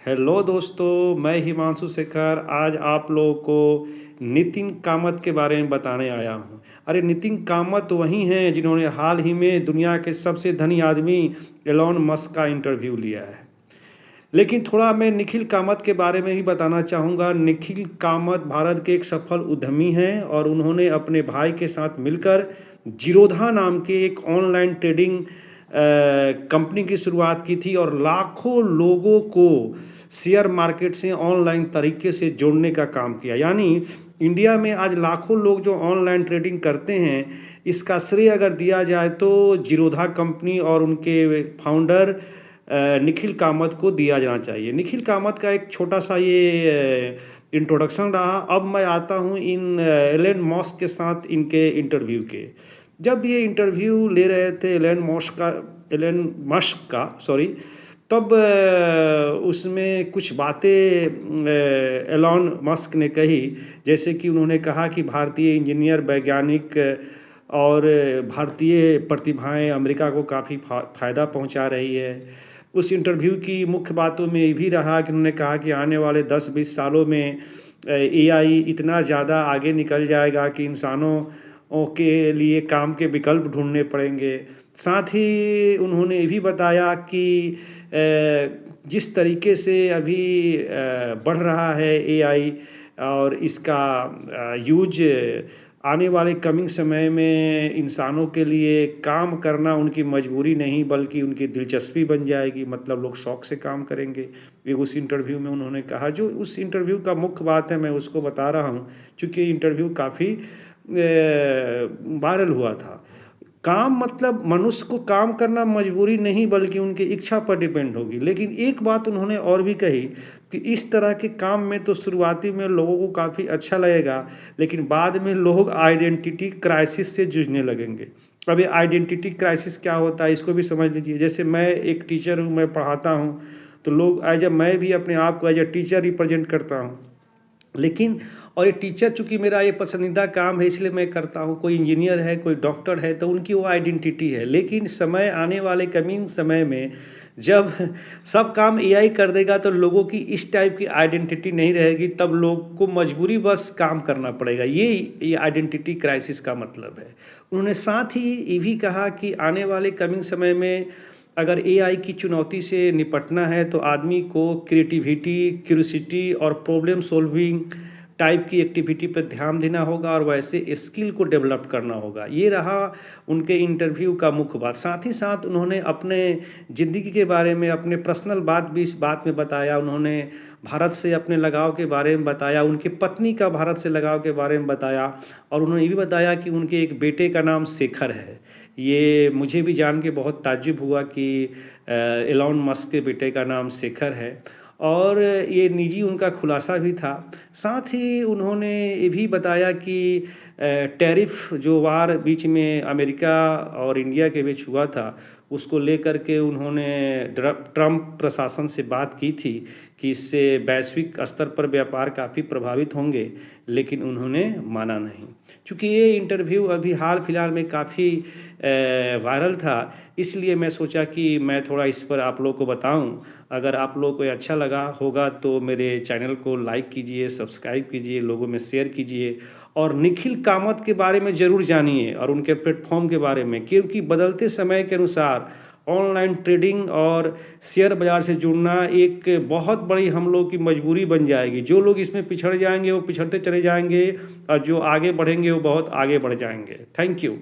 Hello दोस्तों, मैं हिमांशु शेखर आज आप लोगों को नितिन कामत के बारे में बताने आया हूँ। अरे नितिन कामत वही हैं जिन्होंने हाल ही में दुनिया के सबसे धनी आदमी एलॉन मस्क का इंटरव्यू लिया है। लेकिन थोड़ा मैं निखिल कामत के बारे में ही बताना चाहूँगा। निखिल कामत भारत के एक सफल उद्यमी हैं और उन्होंने अपने भाई के साथ मिलकर जीरोधा नाम के एक ऑनलाइन ट्रेडिंग कंपनी की शुरुआत की थी और लाखों लोगों को शेयर मार्केट से ऑनलाइन तरीके से जोड़ने का काम किया। यानी इंडिया में आज लाखों लोग जो ऑनलाइन ट्रेडिंग करते हैं, इसका श्रेय अगर दिया जाए तो जीरोधा कंपनी और उनके फाउंडर निखिल कामत को दिया जाना चाहिए। निखिल कामत का एक छोटा सा ये इंट्रोडक्शन रहा। अब मैं आता हूँ इन एलन मस्क के साथ इनके इंटरव्यू के। जब ये इंटरव्यू ले रहे थे एलन मस्क का सॉरी, तब उसमें कुछ बातें एलॉन मस्क ने कही, जैसे कि उन्होंने कहा कि भारतीय इंजीनियर, वैज्ञानिक और भारतीय प्रतिभाएं अमेरिका को काफ़ी फ़ायदा पहुंचा रही है। उस इंटरव्यू की मुख्य बातों में ये भी रहा कि उन्होंने कहा कि आने वाले 10-20 सालों में एआई इतना ज़्यादा आगे निकल जाएगा कि इंसानों के लिए काम के विकल्प ढूंढने पड़ेंगे। साथ ही उन्होंने ये भी बताया कि जिस तरीके से अभी बढ़ रहा है एआई और इसका यूज आने वाले कमिंग समय में इंसानों के लिए काम करना उनकी मजबूरी नहीं बल्कि उनकी दिलचस्पी बन जाएगी, मतलब लोग शौक से काम करेंगे। ये उस इंटरव्यू में उन्होंने कहा। जो उस इंटरव्यू का मुख्य बात है मैं उसको बता रहा हूँ, चूँकि इंटरव्यू काफ़ी वायरल हुआ था। काम मतलब मनुष्य को काम करना मजबूरी नहीं बल्कि उनकी इच्छा पर डिपेंड होगी। लेकिन एक बात उन्होंने और भी कही कि इस तरह के काम में तो शुरुआती में लोगों को काफ़ी अच्छा लगेगा, लेकिन बाद में लोग आइडेंटिटी क्राइसिस से जूझने लगेंगे। अब ये आइडेंटिटी क्राइसिस क्या होता है इसको भी समझ लीजिए। जैसे मैं एक टीचर हूँ, मैं पढ़ाता हूँ, तो लोग मैं भी अपने आप को एज ए टीचर रिप्रेजेंट करता हूँ। लेकिन और ये टीचर चूँकि मेरा ये पसंदीदा काम है इसलिए मैं करता हूँ। कोई इंजीनियर है, कोई डॉक्टर है, तो उनकी वो आइडेंटिटी है। लेकिन समय आने वाले कमिंग समय में जब सब काम एआई कर देगा तो लोगों की इस टाइप की आइडेंटिटी नहीं रहेगी, तब लोग को मजबूरी बस काम करना पड़ेगा। ये आइडेंटिटी क्राइसिस का मतलब है। उन्होंने साथ ही ये भी कहा कि आने वाले कमिंग समय में अगर एआई की चुनौती से निपटना है तो आदमी को क्रिएटिविटी, क्यूरियोसिटी और प्रॉब्लम सॉल्विंग टाइप की एक्टिविटी पर ध्यान देना होगा और वैसे स्किल को डेवलप करना होगा। ये रहा उनके इंटरव्यू का मुख्य बात। साथ ही साथ उन्होंने अपने ज़िंदगी के बारे में, अपने पर्सनल बात भी इस बात में बताया। उन्होंने भारत से अपने लगाव के बारे में बताया, उनकी पत्नी का भारत से लगाव के बारे में बताया और उन्होंने ये भी बताया कि उनके एक बेटे का नाम शेखर है। ये मुझे भी जान के बहुत ताज्जुब हुआ कि एलॉन मस्क के बेटे का नाम शेखर है और ये निजी उनका खुलासा भी था। साथ ही उन्होंने ये भी बताया कि टैरिफ जो वार बीच में अमेरिका और इंडिया के बीच हुआ था, उसको लेकर के उन्होंने ट्रंप प्रशासन से बात की थी कि इससे वैश्विक स्तर पर व्यापार काफ़ी प्रभावित होंगे, लेकिन उन्होंने माना नहीं। चूँकि ये इंटरव्यू अभी हाल फिलहाल में काफ़ी वायरल था, इसलिए मैं सोचा कि मैं थोड़ा इस पर आप लोग को बताऊं। अगर आप लोग को ये अच्छा लगा होगा तो मेरे चैनल को लाइक कीजिए, सब्सक्राइब कीजिए, लोगों में शेयर कीजिए और निखिल कामत के बारे में ज़रूर जानिए और उनके प्लेटफॉर्म के बारे में, क्योंकि बदलते समय के अनुसार ऑनलाइन ट्रेडिंग और शेयर बाज़ार से जुड़ना एक बहुत बड़ी हम लोग की मजबूरी बन जाएगी। जो लोग इसमें पिछड़ जाएंगे वो पिछड़ते चले जाएंगे और जो आगे बढ़ेंगे वो बहुत आगे बढ़ जाएंगे। Thank you.